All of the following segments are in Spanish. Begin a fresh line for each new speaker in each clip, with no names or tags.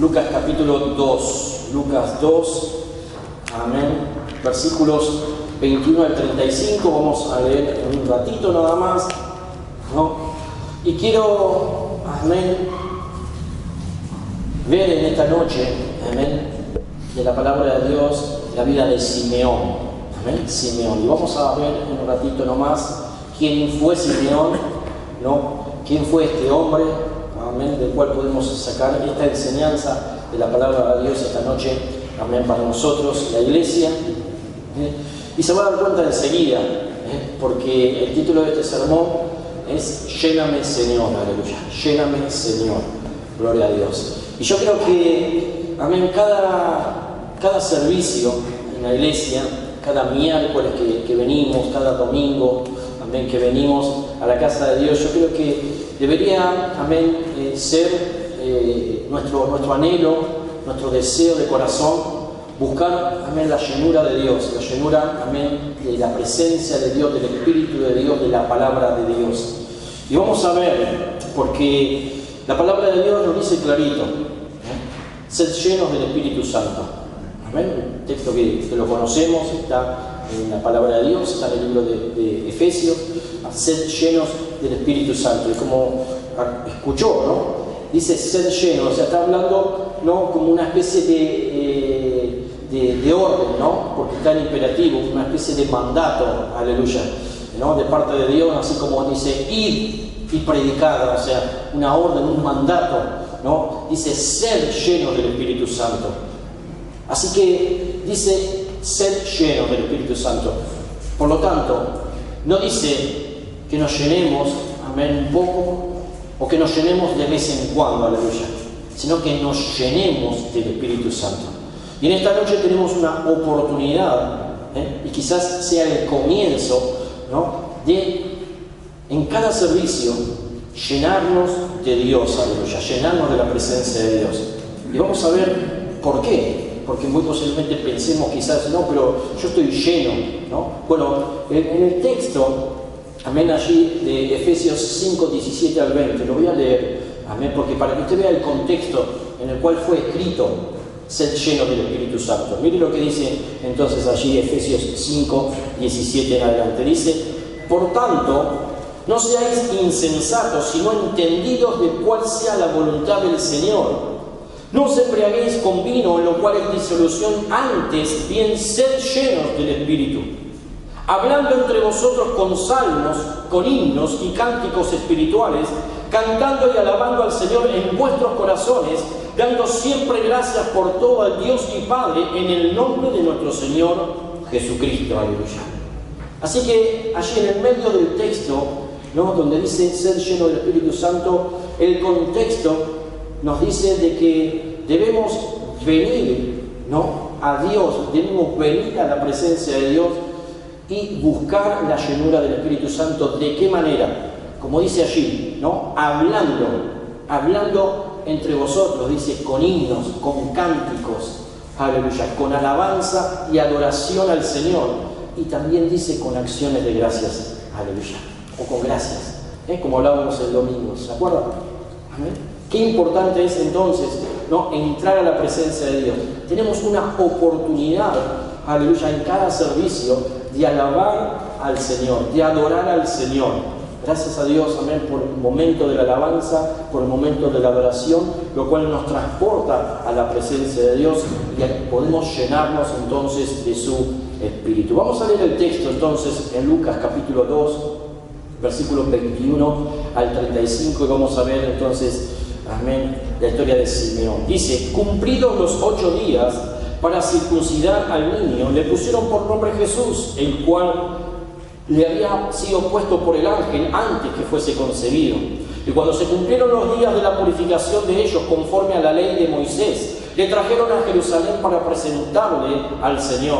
Lucas capítulo 2. Lucas 2, amén. Versículos 21 al 35, vamos a leer en un ratito nada más, ¿no? Y quiero, amén, ver en esta noche, amén, de la palabra de Dios, la vida de Simeón, amén, Simeón. Y vamos a ver en un ratito nomás quién fue Simeón, ¿no? Quién fue este hombre, amén, del cual podemos sacar esta enseñanza de la palabra de Dios esta noche, amén, para nosotros, la iglesia. Y se va a dar cuenta enseguida, porque el título de este sermón es Lléname Señor, aleluya, lléname Señor, gloria a Dios. Y yo creo que, amén, cada servicio en la iglesia, cada miércoles que venimos, cada domingo, amén, que venimos a la casa de Dios, yo creo que debería, amén, ser nuestro anhelo, nuestro deseo de corazón, buscar, amén, la llenura de Dios, la llenura, amén, de la presencia de Dios, del Espíritu de Dios, de la palabra de Dios. Y vamos a ver, porque la palabra de Dios nos dice clarito, sed llenos del Espíritu Santo. Amén. Un texto que lo conocemos, está en la palabra de Dios, está en el libro de Efesios, sed llenos del Espíritu Santo. Y como escuchó, ¿no? Dice sed llenos, o sea, está hablando, ¿no?, como una especie de orden, ¿no? Porque está en imperativo, una especie de mandato, aleluya, ¿no?, de parte de Dios, así como dice id y predicad, o sea, una orden, un mandato, ¿no? Dice ser llenos del Espíritu Santo. Así que dice ser llenos del Espíritu Santo. Por lo tanto, no dice que nos llenemos, amén, un poco, o que nos llenemos de vez en cuando, aleluya, sino que nos llenemos del Espíritu Santo. Y en esta noche tenemos una oportunidad, y quizás sea el comienzo, ¿no?, de, en cada servicio, llenarnos de Dios, aleluya, llenarnos de la presencia de Dios. Y vamos a ver por qué, porque muy posiblemente pensemos quizás, no, pero yo estoy lleno, ¿no? Bueno, en el texto, amén, allí de Efesios 5, 17 al 20, lo voy a leer, amén, porque para que usted vea el contexto en el cual fue escrito, sed lleno del Espíritu Santo. Mire lo que dice entonces allí Efesios 5, 17 en adelante. Dice, por tanto, no seáis insensatos, sino entendidos de cuál sea la voluntad del Señor. No os embriaguéis con vino, en lo cual es disolución, antes bien sed llenos del Espíritu, hablando entre vosotros con salmos, con himnos y cánticos espirituales, cantando y alabando al Señor en vuestros corazones, dando siempre gracias por todo al Dios y Padre en el nombre de nuestro Señor Jesucristo. Aleluya. Así que allí en el medio del texto, ¿no?, donde dice ser lleno del Espíritu Santo, el contexto nos dice de que debemos venir, ¿no?, a Dios, debemos venir a la presencia de Dios y buscar la llenura del Espíritu Santo. ¿De qué manera? Como dice allí, ¿no?, hablando entre vosotros, dice, con himnos, con cánticos, aleluya, con alabanza y adoración al Señor, y también dice con acciones de gracias, aleluya, o con gracias, como hablábamos el domingo, ¿se acuerdan? ¿Amén? Qué importante es entonces, ¿no?, entrar a la presencia de Dios. Tenemos una oportunidad, aleluya, en cada servicio de alabar al Señor, de adorar al Señor. Gracias a Dios, amén, por el momento de la alabanza, por el momento de la adoración, lo cual nos transporta a la presencia de Dios y podemos llenarnos entonces de su Espíritu. Vamos a leer el texto entonces en Lucas capítulo 2, versículos 21 al 35, y vamos a ver entonces, amén, la historia de Simeón. Dice, cumplidos los 8 días para circuncidar al niño, le pusieron por nombre Jesús, el cual le había sido puesto por el ángel antes que fuese concebido. Y cuando se cumplieron los días de la purificación de ellos conforme a la ley de Moisés, le trajeron a Jerusalén para presentarle al Señor.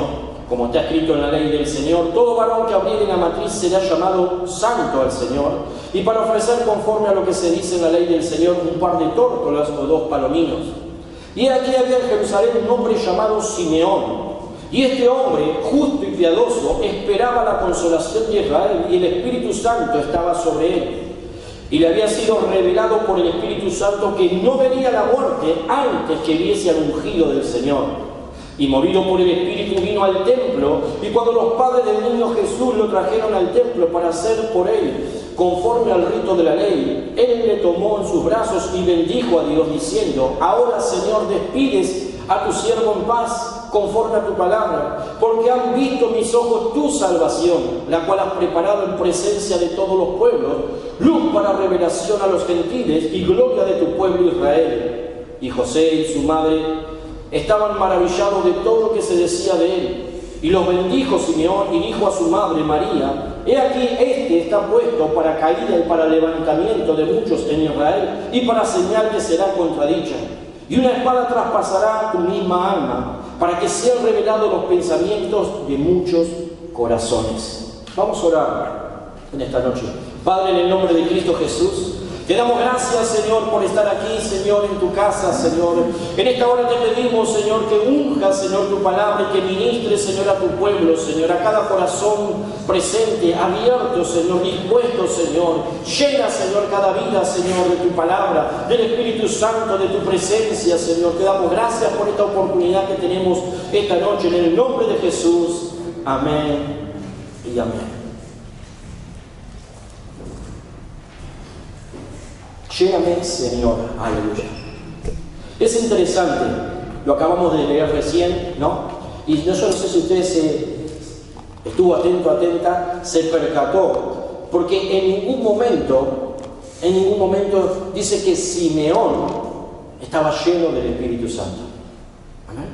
Como está escrito en la ley del Señor, todo varón que abriere la matriz será llamado santo al Señor, y para ofrecer conforme a lo que se dice en la ley del Señor un par de tórtolas o 2 palominos. Y aquí había en Jerusalén un hombre llamado Simeón. Y este hombre, justo y piadoso, esperaba la consolación de Israel, y el Espíritu Santo estaba sobre él. Y le había sido revelado por el Espíritu Santo que no vería la muerte antes que viese al ungido del Señor. Y movido por el Espíritu vino al templo, y cuando los padres del niño Jesús lo trajeron al templo para hacer por él conforme al rito de la ley, él le tomó en sus brazos y bendijo a Dios diciendo: ahora, Señor, despides a tu siervo en paz, conforme a tu palabra, porque han visto mis ojos tu salvación, la cual has preparado en presencia de todos los pueblos, luz para revelación a los gentiles y gloria de tu pueblo Israel. Y José y su madre estaban maravillados de todo lo que se decía de él. Y los bendijo Simeón y dijo a su madre María: he aquí, este está puesto para caída y para levantamiento de muchos en Israel, y para señal que será contradicha. Y una espada traspasará tu misma alma, para que sean revelados los pensamientos de muchos corazones. Vamos a orar en esta noche. Padre, en el nombre de Cristo Jesús, te damos gracias, Señor, por estar aquí, Señor, en tu casa, Señor. En esta hora te pedimos, Señor, que unjas, Señor, tu palabra y que ministres, Señor, a tu pueblo, Señor, a cada corazón presente, abierto, Señor, dispuesto, Señor. Llena, Señor, cada vida, Señor, de tu palabra, del Espíritu Santo, de tu presencia, Señor. Te damos gracias por esta oportunidad que tenemos esta noche. En el nombre de Jesús. Amén y amén. Lléname, Señor, aleluya. Es interesante, lo acabamos de leer recién, ¿no? Y yo no sé si usted estuvo atento, atenta, se percató, porque en ningún momento dice que Simeón estaba lleno del Espíritu Santo. ¿Amén?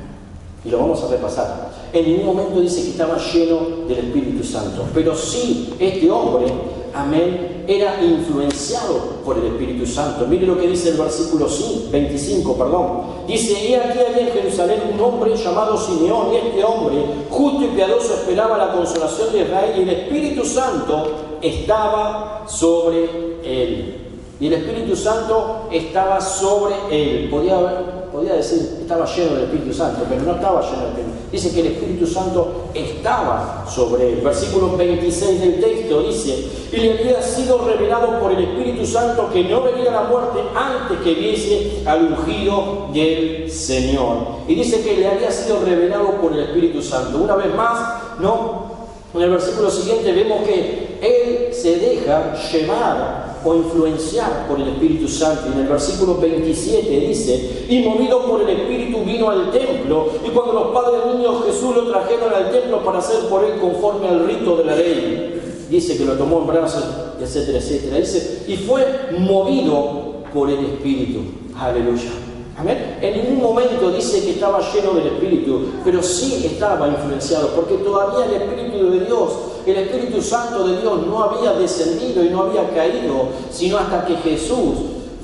Y lo vamos a repasar. En ningún momento dice que estaba lleno del Espíritu Santo, pero sí este hombre, amén, era influenciado por el Espíritu Santo. Mire lo que dice el versículo 25. Dice: he aquí había en Jerusalén un hombre llamado Simeón, y este hombre, justo y piadoso, esperaba la consolación de Israel, y el Espíritu Santo estaba sobre él. Y el Espíritu Santo estaba sobre él. Podía decir, estaba lleno del Espíritu Santo, pero no estaba lleno del Espíritu. Dice que el Espíritu Santo estaba sobre él. Versículo 26 del texto dice: y le había sido revelado por el Espíritu Santo que no vería la muerte antes que viese al ungido del Señor. Y dice que le había sido revelado por el Espíritu Santo. Una vez más, ¿no? En el versículo siguiente vemos que él se deja llevar o influenciar por el Espíritu Santo. Y en el versículo 27 dice: y movido por el Espíritu vino al templo, y cuando los padres del niño Jesús lo trajeron al templo para hacer por él conforme al rito de la ley, dice que lo tomó en brazos, etcétera, etcétera. Dice: y fue movido por el Espíritu. Aleluya. Amén. En ningún momento dice que estaba lleno del Espíritu, pero sí estaba influenciado, porque todavía el Espíritu de Dios, el Espíritu Santo de Dios no había descendido y no había caído, sino hasta que Jesús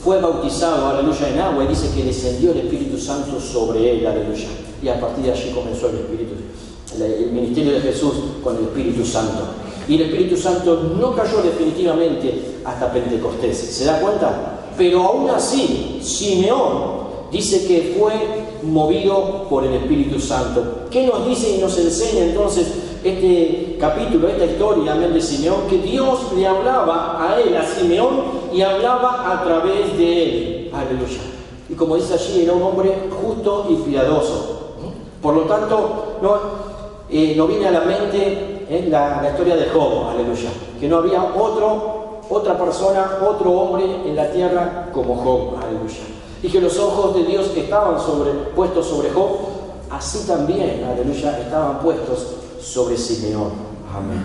fue bautizado, aleluya, en agua, y dice que descendió el Espíritu Santo sobre él, aleluya. Y a partir de allí comenzó el ministerio de Jesús con el Espíritu Santo. Y el Espíritu Santo no cayó definitivamente hasta Pentecostés. ¿Se da cuenta? Pero aún así, Simeón dice que fue movido por el Espíritu Santo. ¿Qué nos dice y nos enseña entonces este capítulo, esta historia, amén, de Simeón? Que Dios le hablaba a él, a Simeón, y hablaba a través de él. Aleluya. Y como dice allí, era un hombre justo y piadoso. Por lo tanto, no viene a la mente la historia de Job, aleluya. Que no había otra persona, otro hombre en la tierra como Job, aleluya. Y que los ojos de Dios estaban puestos sobre Job, así también, aleluya, estaban puestos sobre Simeón. Amén.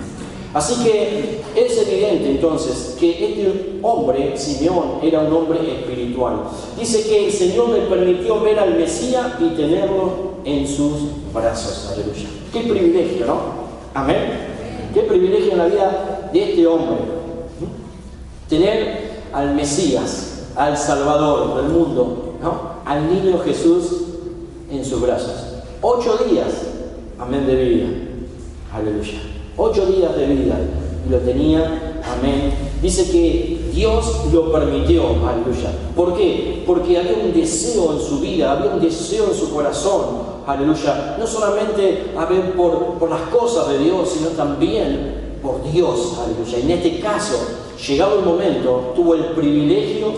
Así que es evidente entonces que este hombre, Simeón, era un hombre espiritual. Dice que el Señor le permitió ver al Mesías y tenerlo en sus brazos. Aleluya. Qué privilegio, ¿no? Amén. Qué privilegio en la vida de este hombre. Tener al Mesías, al Salvador del mundo, ¿no? Al niño Jesús en sus brazos. 8 días, amén, de vida. Aleluya. 8 días de vida. Y lo tenía, amén. Dice que Dios lo permitió, aleluya. ¿Por qué? Porque había un deseo en su vida, había un deseo en su corazón, aleluya. No solamente a ver por las cosas de Dios, sino también por Dios, aleluya. En este caso, llegado el momento, tuvo el privilegio,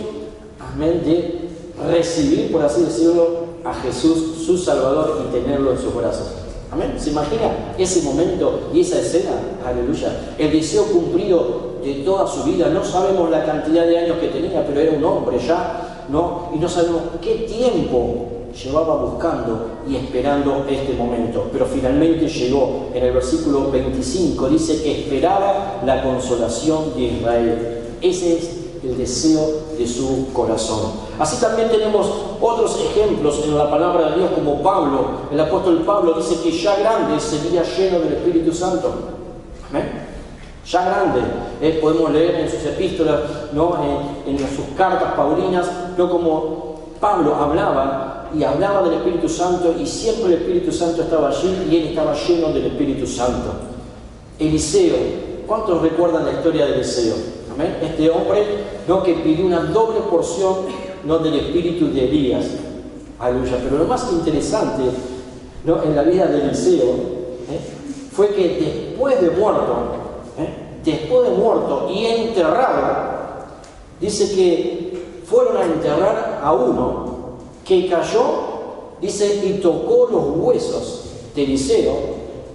amén, de recibir, por así decirlo, a Jesús, su Salvador, y tenerlo en sus brazos. Amén. ¿Se imagina ese momento y esa escena? Aleluya. El deseo cumplido de toda su vida. No sabemos la cantidad de años que tenía, pero era un hombre ya, ¿no? Y no sabemos qué tiempo llevaba buscando y esperando este momento. Pero finalmente llegó. En el versículo 25 dice que esperaba la consolación de Israel. Ese es el deseo de su corazón. Así también tenemos otros ejemplos en la palabra de Dios, como Pablo. El apóstol Pablo dice que ya grande sería lleno del Espíritu Santo. ¿Amén? Ya grande. Podemos leer en sus epístolas, ¿no? en sus cartas paulinas, ¿no? Como Pablo hablaba y hablaba del Espíritu Santo, y siempre el Espíritu Santo estaba allí y él estaba lleno del Espíritu Santo. Eliseo, ¿cuántos recuerdan la historia de Eliseo? ¿Amén? Este hombre, ¿no? Que pidió una doble porción, ¿no? del espíritu de Elías. Aleluya. Pero lo más interesante, ¿no? en la vida de Eliseo fue que después de muerto y enterrado, dice que fueron a enterrar a uno que cayó, dice, y tocó los huesos de Eliseo,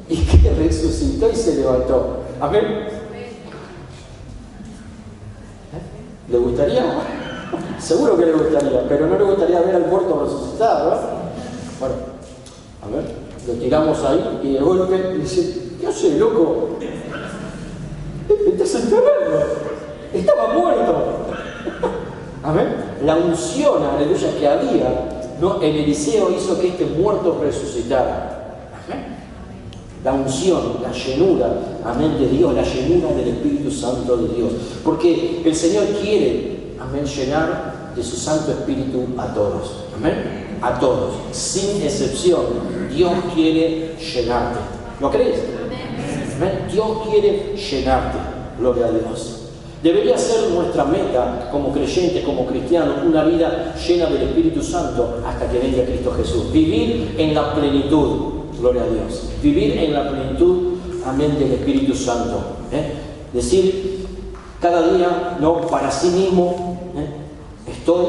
y que resucitó y se levantó. Amén. ¿Le gustaría? Seguro que le gustaría, pero no le gustaría ver al muerto resucitado, ¿verdad? Bueno, a ver, lo tiramos ahí y de golpe dice, ¿qué haces, loco? Estás enterrando. Estaba muerto. Amén. La unción, aleluya, que había, ¿no? en Eliseo hizo que este muerto resucitara. Amén. La unción, la llenura, amén, de Dios, la llenura del Espíritu Santo de Dios. Porque el Señor quiere, amén, llenar de su Santo Espíritu a todos. Amén. A todos, sin excepción. Dios quiere llenarte. ¿Lo crees? Amén. Dios quiere llenarte. Gloria a Dios. Debería ser nuestra meta como creyentes, como cristianos, una vida llena del Espíritu Santo hasta que venga Cristo Jesús. Vivir en la plenitud. Gloria a Dios. Vivir en la plenitud, amén, del Espíritu Santo. Decir cada día, no, para sí mismo, estoy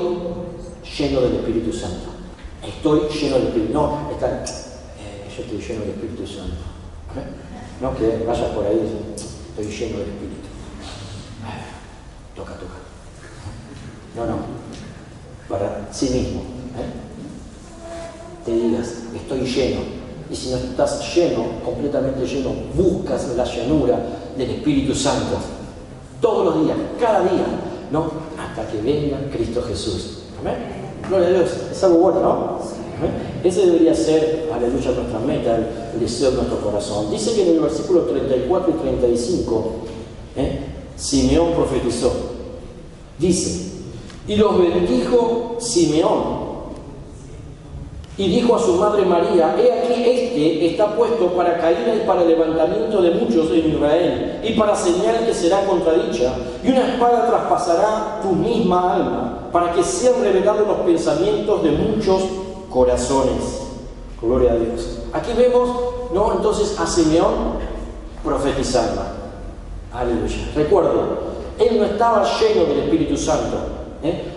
lleno del Espíritu Santo. Estoy lleno del Espíritu. No, yo estoy lleno del Espíritu Santo. No que vayas por ahí y dices, estoy lleno del Espíritu. Toca. No. Para sí mismo. Te digas, estoy lleno. Y si no estás lleno, completamente lleno, buscas la llenura del Espíritu Santo. Todos los días, cada día, ¿no? Hasta que venga Cristo Jesús. ¿Amén? Gloria a Dios. Es algo bueno, ¿no? ¿Amén? Ese debería ser, aleluya, nuestra meta, el deseo de nuestro corazón. Dice que en el versículo 34 y 35, Simeón profetizó. Dice, y los bendijo Simeón. Y dijo a su madre María, he aquí este está puesto para caída y para levantamiento de muchos en Israel, y para señal que será contradicha, y una espada traspasará tu misma alma, para que sean revelados los pensamientos de muchos corazones. Gloria a Dios. Aquí vemos, ¿no? Entonces a Simeón profetizando. Aleluya. Recuerdo, él no estaba lleno del Espíritu Santo.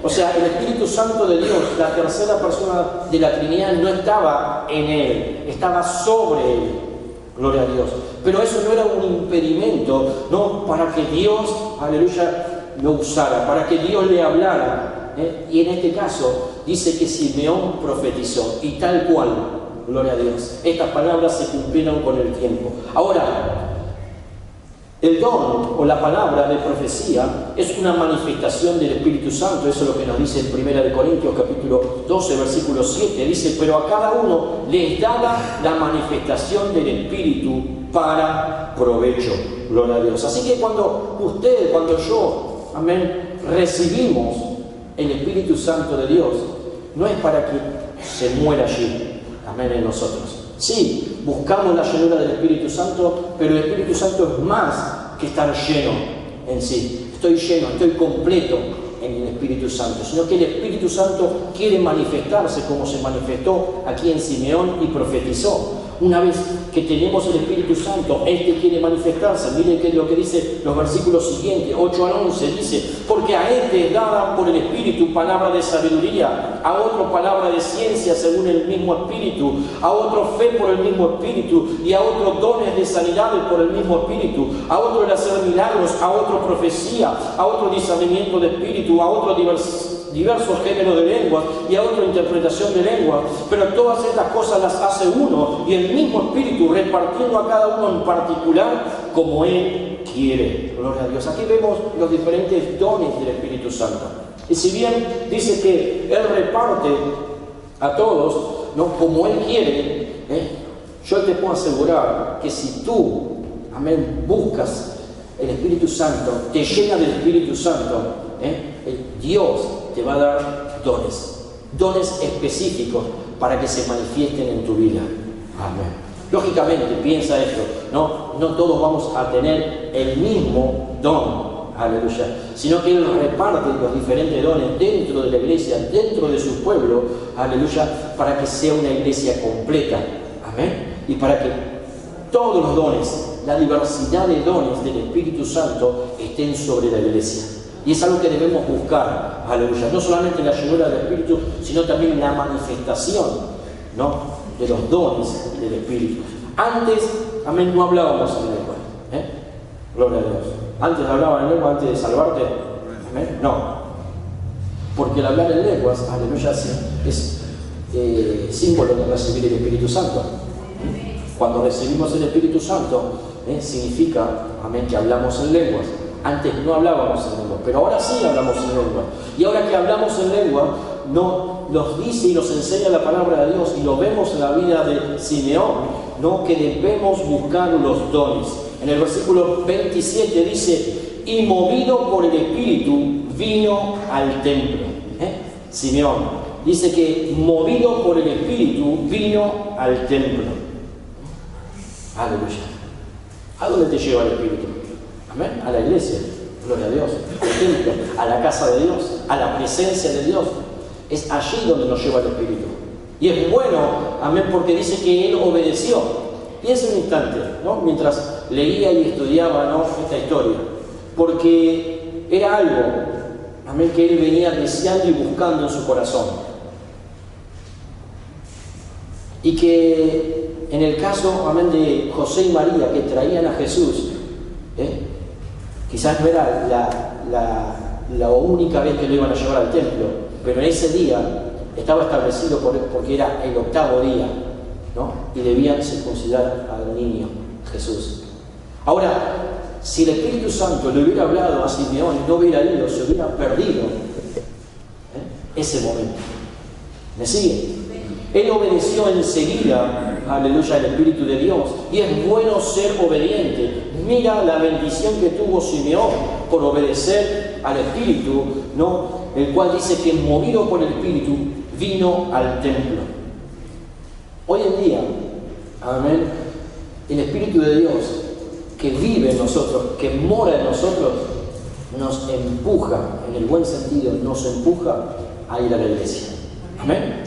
O sea, el Espíritu Santo de Dios, la tercera persona de la Trinidad, no estaba en él, estaba sobre él. Gloria a Dios. Pero eso no era un impedimento, ¿no? Para que Dios, aleluya, lo usara, para que Dios le hablara. Y en este caso dice que Simeón profetizó, y tal cual, gloria a Dios, estas palabras se cumplieron con el tiempo. Ahora, el don o la palabra de profecía es una manifestación del Espíritu Santo. Eso es lo que nos dice en 1 Corintios capítulo 12, versículo 7. Dice, pero a cada uno les daba la manifestación del Espíritu para provecho. Gloria a Dios. Así que cuando usted, cuando yo, amén, recibimos el Espíritu Santo de Dios, no es para que se muera allí, amén, en nosotros. Sí, buscamos la llenura del Espíritu Santo, pero el Espíritu Santo es más que estar lleno en sí. Estoy lleno, estoy completo en el Espíritu Santo, sino que el Espíritu Santo quiere manifestarse como se manifestó aquí en Simeón y profetizó. Una vez que tenemos el Espíritu Santo, este quiere manifestarse. Miren que lo que dice los versículos siguientes, 8 al 11, dice: porque a este es dada por el Espíritu palabra de sabiduría, a otro palabra de ciencia según el mismo Espíritu, a otro fe por el mismo Espíritu, y a otro dones de sanidades por el mismo Espíritu, a otro el hacer milagros, a otro profecía, a otro discernimiento de espíritu, a otro diversos géneros de lenguas y a otra interpretación de lenguas, pero todas estas cosas las hace uno y el mismo Espíritu, repartiendo a cada uno en particular como Él quiere. Gloria a Dios. Aquí vemos los diferentes dones del Espíritu Santo. Y si bien dice que Él reparte a todos, ¿no?, como Él quiere, yo te puedo asegurar que si tú, amén, buscas el Espíritu Santo, te llena del Espíritu Santo, Dios te va a dar dones específicos para que se manifiesten en tu vida. Amén. Lógicamente, piensa esto, no todos vamos a tener el mismo don, aleluya, sino que Él reparte los diferentes dones dentro de la iglesia, dentro de su pueblo, aleluya, para que sea una iglesia completa, amén, y para que todos los dones, la diversidad de dones del Espíritu Santo estén sobre la iglesia. Y es algo que debemos buscar, aleluya, no solamente la llenura del Espíritu, sino también la manifestación, ¿no?, de los dones del Espíritu. Antes, amén, no hablábamos en lengua, gloria a Dios. Antes hablaban en lengua antes de salvarte, amén, no, porque el hablar en lenguas, aleluya, es símbolo de recibir el Espíritu Santo. Cuando recibimos el Espíritu Santo, significa, amén, que hablamos en lenguas. Antes no hablábamos en lengua, pero ahora sí hablamos en lengua. Y ahora que hablamos en lengua, nos dice y nos enseña la palabra de Dios, y lo vemos en la vida de Simeón, que debemos buscar los dones. En el versículo 27 dice: y movido por el Espíritu vino al templo. Simeón dice que movido por el Espíritu vino al templo. Aleluya. ¿A dónde te lleva el Espíritu? Amén. A la iglesia, gloria a Dios, al templo, a la casa de Dios, a la presencia de Dios. Es allí donde nos lleva el Espíritu. Y es bueno, amén, porque dice que Él obedeció. Piensa un instante, mientras leía y estudiaba, esta historia, porque era algo, amén, que Él venía deseando y buscando en su corazón. Y que en el caso, amén, de José y María, que traían a Jesús, quizás no era la única vez que lo iban a llevar al templo, pero en ese día estaba establecido porque era el 8º día, y debían circuncidar al niño Jesús. Ahora, si el Espíritu Santo le hubiera hablado a Simeón y no hubiera ido, se hubiera perdido ese momento. ¿Me sigue? Él obedeció enseguida, aleluya, al Espíritu de Dios. Y es bueno ser obediente. Mira la bendición que tuvo Simeón por obedecer al Espíritu, el cual dice que movido por el Espíritu vino al templo. Hoy en día, amén, el Espíritu de Dios que vive en nosotros, que mora en nosotros, nos empuja, en el buen sentido, nos empuja a ir a la iglesia. Amén.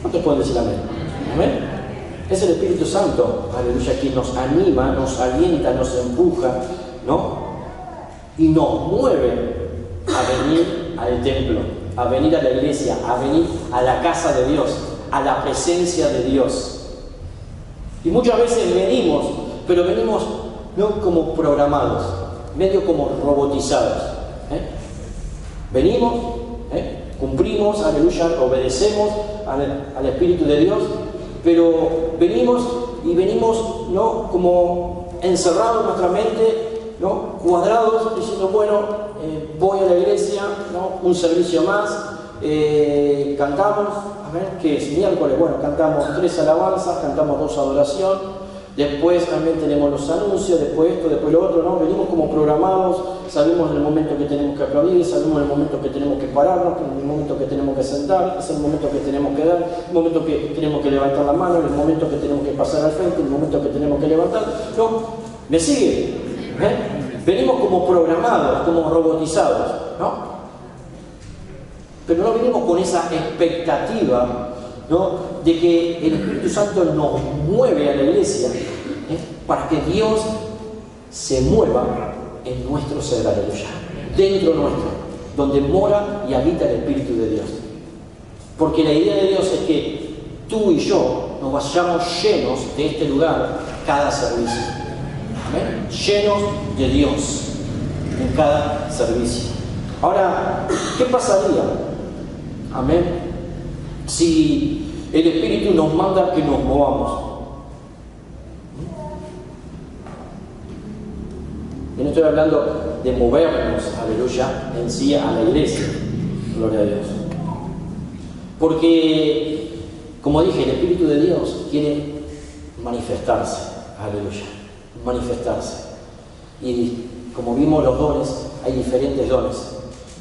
¿Cuántos pueden decir amén? Amén. Es el Espíritu Santo, aleluya, quien nos anima, nos alienta, nos empuja, y nos mueve a venir al templo, a venir a la iglesia, a venir a la casa de Dios, a la presencia de Dios. Y muchas veces venimos, pero venimos no como programados, medio como robotizados. Venimos, cumplimos, aleluya, obedecemos al Espíritu de Dios, pero venimos como encerrados en nuestra mente, cuadrados, diciendo, bueno, voy a la iglesia, un servicio más, cantamos, amén, que es miércoles, bueno, cantamos 3 alabanzas, cantamos 2 adoración, después también tenemos los anuncios, después esto, después lo otro, venimos como programados, sabemos el momento que tenemos que aplaudir, sabemos el momento que tenemos que pararnos, el momento que tenemos que sentar, es el momento que tenemos que dar, el momento que tenemos que levantar la mano, el momento que tenemos que pasar al frente, el momento que tenemos que levantar, ¿me sigue? Venimos como programados, como robotizados, pero no venimos con esa expectativa, ¿no? De que el Espíritu Santo nos mueve a la iglesia para que Dios se mueva en nuestro ser, aleluya, dentro nuestro, donde mora y habita el Espíritu de Dios. Porque la idea de Dios es que tú y yo nos vayamos llenos de este lugar cada servicio. ¿Amén? Llenos de Dios en cada servicio. Ahora, ¿qué pasaría? Amén. Si el Espíritu nos manda que nos movamos. Y no estoy hablando de movernos, aleluya, en sí a la iglesia. Gloria a Dios. Porque, como dije, el Espíritu de Dios quiere manifestarse, aleluya, manifestarse. Y como vimos los dones, hay diferentes dones.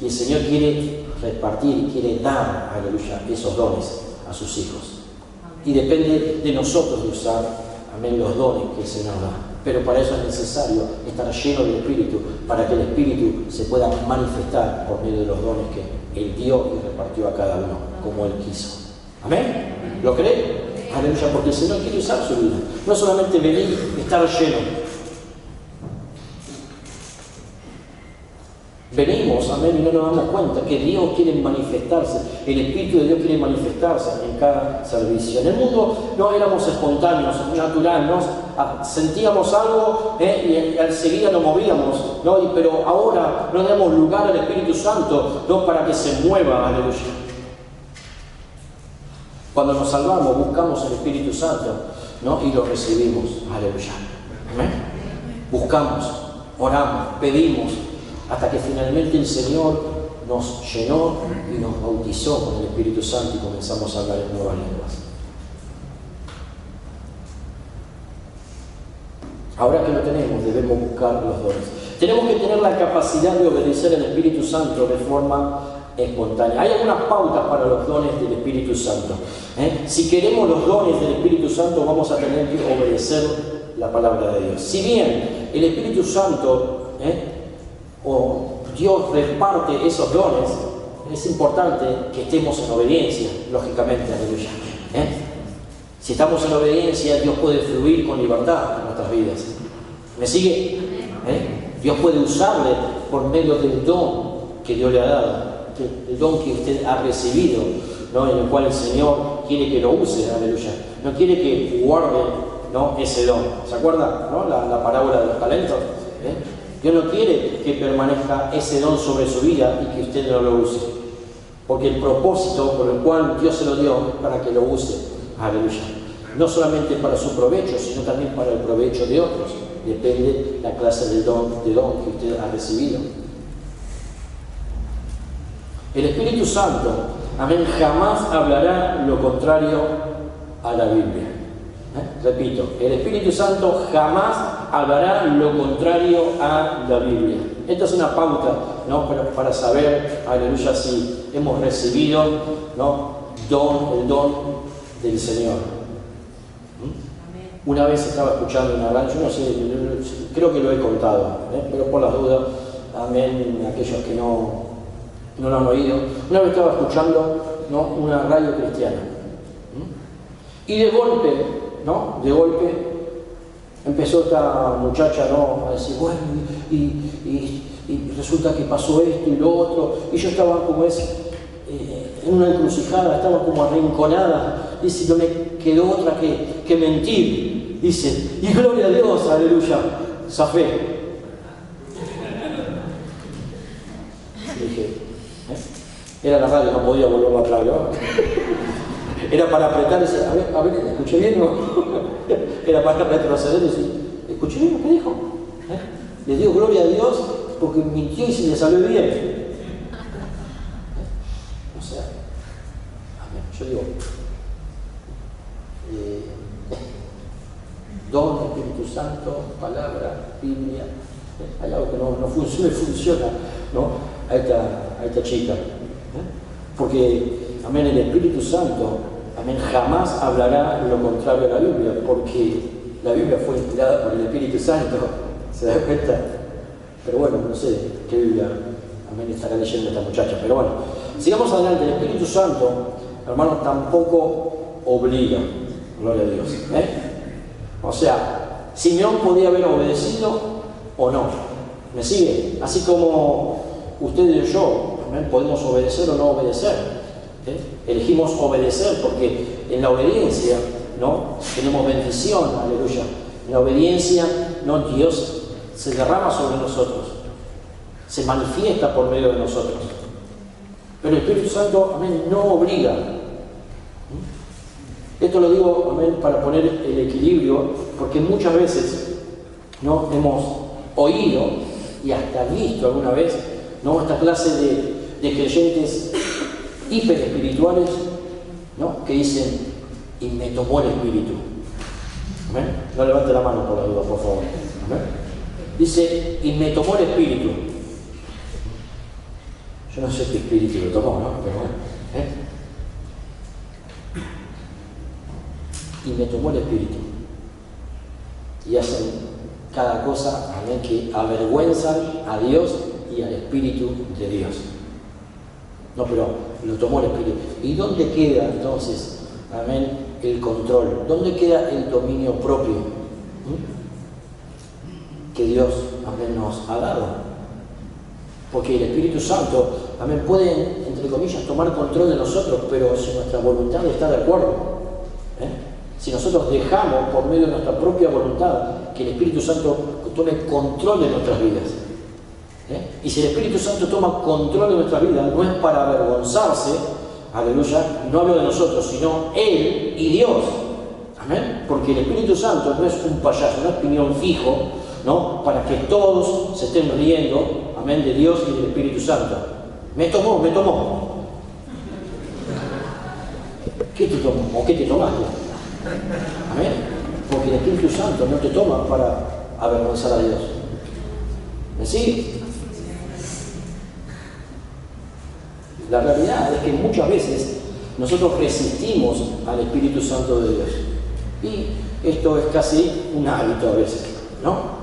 Y el Señor quiere repartir, quiere dar, aleluya, esos dones a sus hijos. Y depende de nosotros de usar, amén, los dones que el Señor da. Pero para eso es necesario estar lleno del Espíritu, para que el Espíritu se pueda manifestar por medio de los dones que Él dio y repartió a cada uno, como Él quiso. ¿Amén? ¿Lo cree? Aleluya, porque el Señor quiere usar su vida. No solamente venir, estar lleno. Venimos, amén, y no nos damos cuenta que Dios quiere manifestarse, el Espíritu de Dios quiere manifestarse en cada servicio. En el mundo no éramos espontáneos, natural, ¿no? Sentíamos algo y enseguida nos movíamos, ¿no? Pero ahora no damos lugar al Espíritu Santo, ¿no? Para que se mueva, aleluya. Cuando nos salvamos, buscamos el Espíritu Santo, ¿no? Y lo recibimos, aleluya. ¿Amén? Buscamos, oramos, pedimos, hasta que finalmente el Señor nos llenó y nos bautizó con el Espíritu Santo y comenzamos a hablar en nuevas lenguas. Ahora que lo tenemos, debemos buscar los dones. Tenemos que tener la capacidad de obedecer al Espíritu Santo de forma espontánea. Hay algunas pautas para los dones del Espíritu Santo. Si queremos los dones del Espíritu Santo, vamos a tener que obedecer la palabra de Dios. Si bien el Espíritu Santo o Dios reparte esos dones, es importante que estemos en obediencia, lógicamente, aleluya. Si estamos en obediencia, Dios puede fluir con libertad en nuestras vidas. ¿Me sigue? Dios puede usarle por medio del don que Dios le ha dado, el don que usted ha recibido, ¿no? En el cual el Señor quiere que lo use, aleluya. No quiere que guarde, ¿no? Ese don. ¿Se acuerda, no? La parábola de los talentos. Dios no quiere que permanezca ese don sobre su vida y que usted no lo use. Porque el propósito por el cual Dios se lo dio para que lo use, aleluya. No solamente para su provecho, sino también para el provecho de otros. Depende la clase de don que usted ha recibido. El Espíritu Santo, amén, jamás hablará lo contrario a la Biblia. Repito, el Espíritu Santo jamás hablará lo contrario a la Biblia. Esta es una pauta, ¿no? para saber, aleluya, si hemos recibido, ¿no? el don del Señor. Una vez estaba escuchando una radio, yo no sé, creo que lo he contado, pero por las dudas, amén, aquellos que no lo han oído. Una vez estaba escuchando, ¿no? una radio cristiana. Y de golpe, empezó esta muchacha, ¿no? a decir, bueno, y resulta que pasó esto y lo otro, y yo estaba como en una encrucijada, estaba como arrinconada, dice, no me quedó otra que mentir, dice, y gloria a Dios, aleluya, zafé. Dije, era la radio, no podía volverlo atrás, ¿no? Era para apretar y decir, a ver, ¿escuché bien? No? Era para retroceder y decir, ¿escuché bien lo que dijo? Le dio gloria a Dios porque mintió y se le salió bien. O sea, amén. Yo digo, don, Espíritu Santo, palabra, Biblia. Hay algo que no funciona, ¿no? a esta chica. Porque, amén, el Espíritu Santo, amén, jamás hablará lo contrario a la Biblia, porque la Biblia fue inspirada por el Espíritu Santo, ¿se da cuenta? Pero bueno, no sé qué Biblia, amén, estará leyendo esta muchacha, pero bueno, sigamos adelante. El Espíritu Santo, hermano, tampoco obliga. Gloria a Dios. O sea, Simeón podía haber obedecido o no. ¿Me sigue? Así como ustedes y yo, ¿amén?, podemos obedecer o no obedecer. Elegimos obedecer porque en la obediencia, ¿no?, tenemos bendición, aleluya. En la obediencia, ¿no?, Dios se derrama sobre nosotros, se manifiesta por medio de nosotros. Pero el Espíritu Santo, amén, no obliga. Esto lo digo, amén, para poner el equilibrio, porque muchas veces, ¿no?, hemos oído y hasta visto alguna vez, ¿no?, esta clase de creyentes hiperespirituales, ¿no?, que dicen, y me tomó el Espíritu. ¿Amén? No levante la mano por la duda, por favor. ¿Amén? Dice, y me tomó el Espíritu. Yo no sé qué espíritu lo tomó, ¿no? Pero bueno, y me tomó el Espíritu. Y hacen cada cosa, amén, que avergüenzan a Dios y al Espíritu de Dios. No, pero lo tomó el Espíritu. ¿Y dónde queda entonces, amén, el control? ¿Dónde queda el dominio propio que Dios, amén, nos ha dado? Porque el Espíritu Santo, amén, puede, entre comillas, tomar control de nosotros, pero si nuestra voluntad está de acuerdo, si nosotros dejamos por medio de nuestra propia voluntad que el Espíritu Santo tome control de nuestras vidas, y si el Espíritu Santo toma control de nuestra vida, no es para avergonzarse, aleluya, no hablo de nosotros, sino Él y Dios, amén, porque el Espíritu Santo no es un payaso, no es piñón fijo, ¿no?, para que todos se estén riendo, amén, de Dios y del Espíritu Santo. Me tomó. ¿Qué te tomó? ¿O qué te tomaste? Amén, porque el Espíritu Santo no te toma para avergonzar a Dios. ¿Me sigue? La realidad es que muchas veces nosotros resistimos al Espíritu Santo de Dios. Y esto es casi un hábito a veces, ¿no?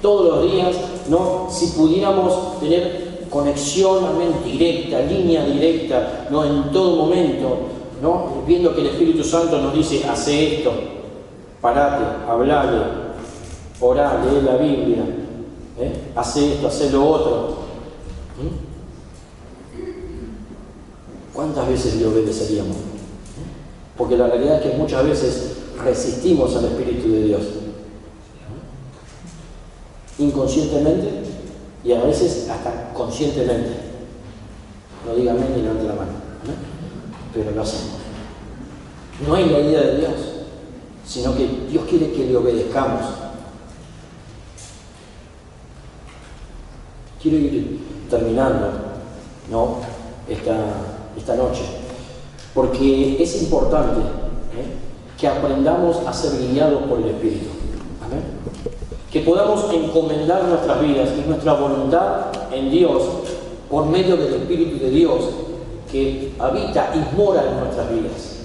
Todos los días, ¿no?, si pudiéramos tener conexión, amén, directa, línea directa, ¿no?, en todo momento, ¿no?, viendo que el Espíritu Santo nos dice, hace esto, parate, hablale, orá, lee la Biblia, hace esto, hace lo otro. ¿Cuántas veces le obedeceríamos? Porque la realidad es que muchas veces resistimos al Espíritu de Dios. Inconscientemente y a veces hasta conscientemente. No diga amén ni levante la mano, pero lo hacemos. No es la idea de Dios, sino que Dios quiere que le obedezcamos. Quiero ir terminando, ¿no?, esta noche, porque es importante que aprendamos a ser guiados por el Espíritu. Amén. Que podamos encomendar nuestras vidas y nuestra voluntad en Dios por medio del Espíritu de Dios que habita y mora en nuestras vidas.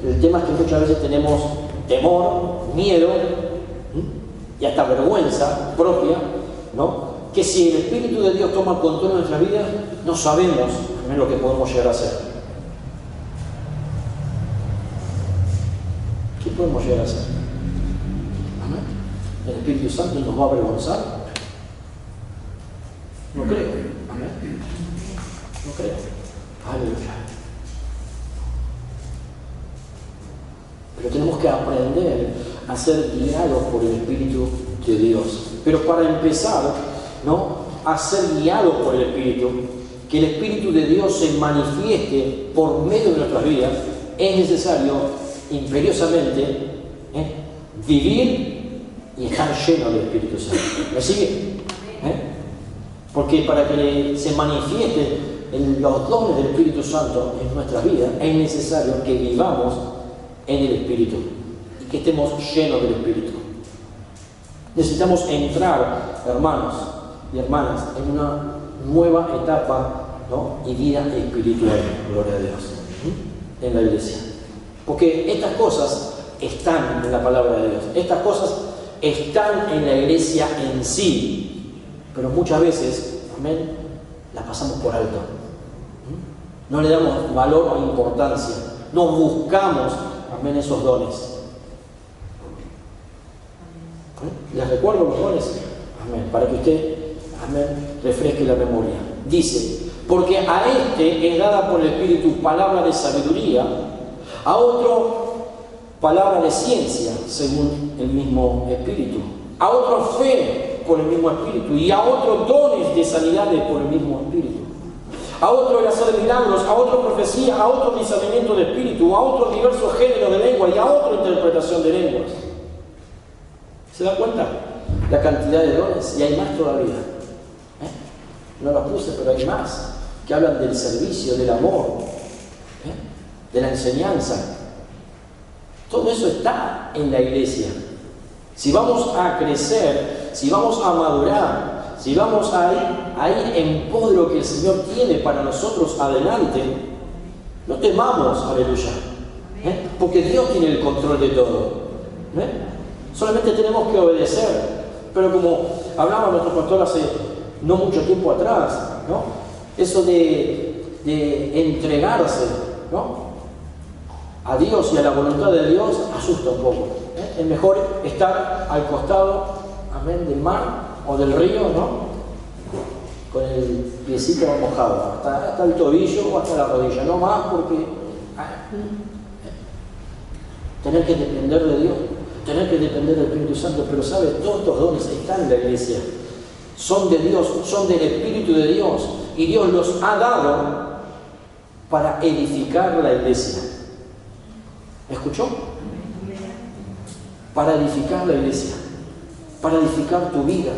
El tema es que muchas veces tenemos temor, miedo y hasta vergüenza propia, ¿no?, que si el Espíritu de Dios toma control de nuestras vidas, no sabemos lo que podemos llegar a hacer. ¿Qué podemos llegar a hacer? ¿El Espíritu Santo nos va a avergonzar? No creo. Amén. No creo. Aleluya. Pero tenemos que aprender a ser guiados por el Espíritu de Dios. Pero para empezar, ¿no?, a ser guiados por el Espíritu, que el Espíritu de Dios se manifieste por medio de nuestras vidas, es necesario imperiosamente vivir y estar lleno del Espíritu Santo. ¿Me sigue? Porque para que se manifieste los dones del Espíritu Santo en nuestras vidas, es necesario que vivamos en el Espíritu y que estemos llenos del Espíritu. Necesitamos entrar, hermanos y hermanas, en una nueva etapa, ¿no?, y vida espiritual, gloria a Dios, en la iglesia. Porque estas cosas están en la palabra de Dios, estas cosas están en la iglesia en sí, pero muchas veces, amén, las pasamos por alto. No le damos valor o importancia. No buscamos, amén, esos dones. Les recuerdo los dones, amén, para que usted, amén, refresque la memoria. Dice, porque a este es dada por el Espíritu palabra de sabiduría, a otro palabra de ciencia, según el mismo Espíritu, a otro fe por el mismo Espíritu, y a otro dones de sanidades por el mismo Espíritu, a otro el hacer milagros, a otro profecía, a otro discernimiento de espíritu, a otro diversos géneros de lengua y a otro interpretación de lenguas. ¿Se da cuenta? La cantidad de dones, y hay más todavía. No los puse, pero hay más que hablan del servicio, del amor, de la enseñanza. Todo eso está en la iglesia. Si vamos a crecer, si vamos a madurar, si vamos a ir en pos de lo que el Señor tiene para nosotros adelante, no temamos, aleluya, porque Dios tiene el control de todo. Solamente tenemos que obedecer. Pero como hablaba nuestro pastor hace no mucho tiempo atrás, ¿no? Eso de entregarse, ¿no?, a Dios y a la voluntad de Dios asusta un poco. Es mejor estar al costado, amén, del mar o del río, ¿no?, con el piecito mojado, hasta el tobillo o hasta la rodilla, no más, porque tener que depender de Dios, tener que depender del Espíritu Santo. Pero ¿sabe? Todos estos dones están en la iglesia, son de Dios, son del Espíritu de Dios, y Dios los ha dado para edificar la iglesia. ¿Escuchó? Para edificar la iglesia, para edificar tu vida.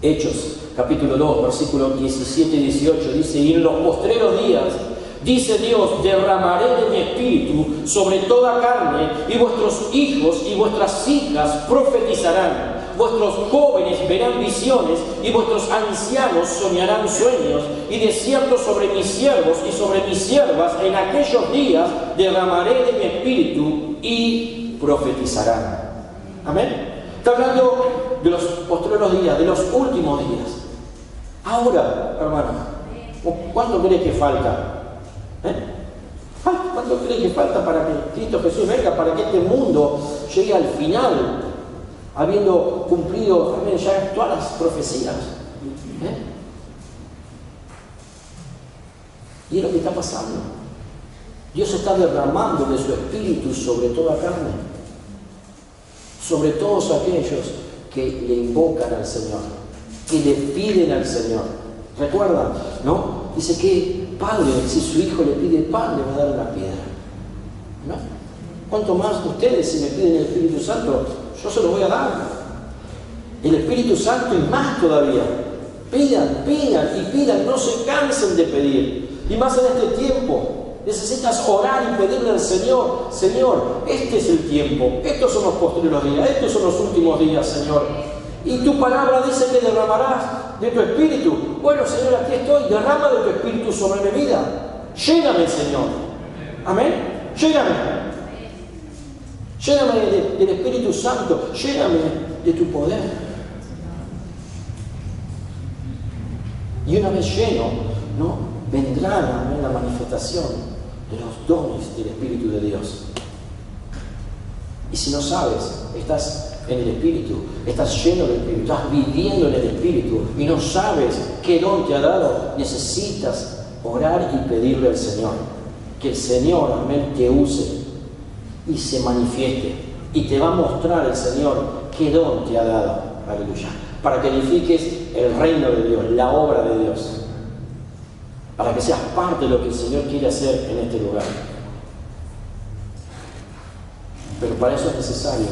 Hechos, capítulo 2, versículos 17 y 18, dice: y en los postreros días, dice Dios, derramaré de mi espíritu sobre toda carne, y vuestros hijos y vuestras hijas profetizarán, vuestros jóvenes verán visiones, y vuestros ancianos soñarán sueños, y de cierto sobre mis siervos y sobre mis siervas en aquellos días derramaré de mi espíritu y profetizarán. Amén. Está hablando de los postreros días, de los últimos días. Ahora, hermano, ¿cuánto crees que falta? ¿Cuánto crees que falta para que Cristo Jesús venga, para que este mundo llegue al final, habiendo cumplido, amén, ya todas las profecías? Y es lo que está pasando. Dios está derramando de su espíritu sobre toda carne, sobre todos aquellos que le invocan al Señor, que le piden al Señor. ¿Recuerdan? ¿No? Dice que padre, si su hijo le pide pan, le va a dar una piedra. ¿No? ¿Cuánto más ustedes, si me piden el Espíritu Santo, yo se los voy a dar? El Espíritu Santo y más todavía. Pidan, pidan y pidan, no se cansen de pedir. Y más en este tiempo. Necesitas orar y pedirle al Señor: Señor, este es el tiempo, estos son los postreros días, estos son los últimos días, Señor. Y tu palabra dice que derramarás de tu espíritu. Bueno, Señor, aquí estoy, derrama de tu espíritu sobre mi vida. Lléname, Señor. Amén. Lléname. Lléname del Espíritu Santo, lléname de tu poder. Y una vez lleno, ¿no?, vendrá, amén, la manifestación de los dones del Espíritu de Dios. Y si no sabes, estás en el Espíritu, estás lleno del Espíritu, estás viviendo en el Espíritu y no sabes qué don te ha dado, necesitas orar y pedirle al Señor que el Señor, amén, te use y se manifieste, y te va a mostrar el Señor qué don te ha dado, aleluya, para que edifiques el reino de Dios, la obra de Dios, para que seas parte de lo que el Señor quiere hacer en este lugar. Pero para eso es necesario,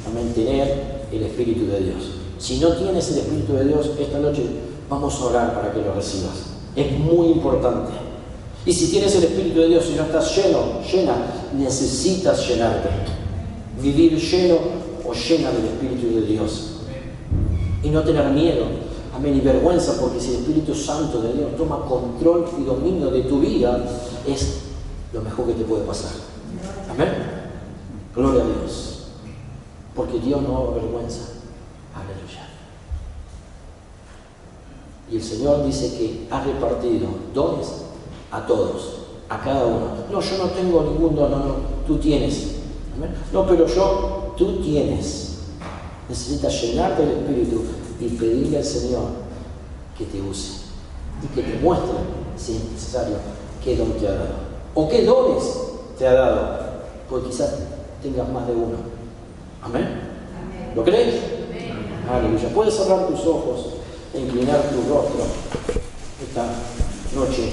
amén, tener el Espíritu de Dios. Si no tienes el Espíritu de Dios, esta noche vamos a orar para que lo recibas. Es muy importante. Y si tienes el Espíritu de Dios y no estás lleno, llena, necesitas llenarte. Vivir lleno o llena del Espíritu de Dios. Y no tener miedo, amén, y vergüenza, porque si el Espíritu Santo de Dios toma control y dominio de tu vida, es lo mejor que te puede pasar. Amén. Gloria a Dios. Porque Dios no avergüenza. Aleluya. Y el Señor dice que ha repartido dones a todos, a cada uno. No, yo no tengo ningún don, no, tú tienes. No, pero tú tienes. Necesitas llenarte del Espíritu y pedirle al Señor que te use y que te muestre, si es necesario, qué don te ha dado o qué dones te ha dado, porque quizás tengas más de uno. Amén. Amén. ¿Lo crees? Amén. Aleluya. Puedes cerrar tus ojos e inclinar tu rostro esta noche.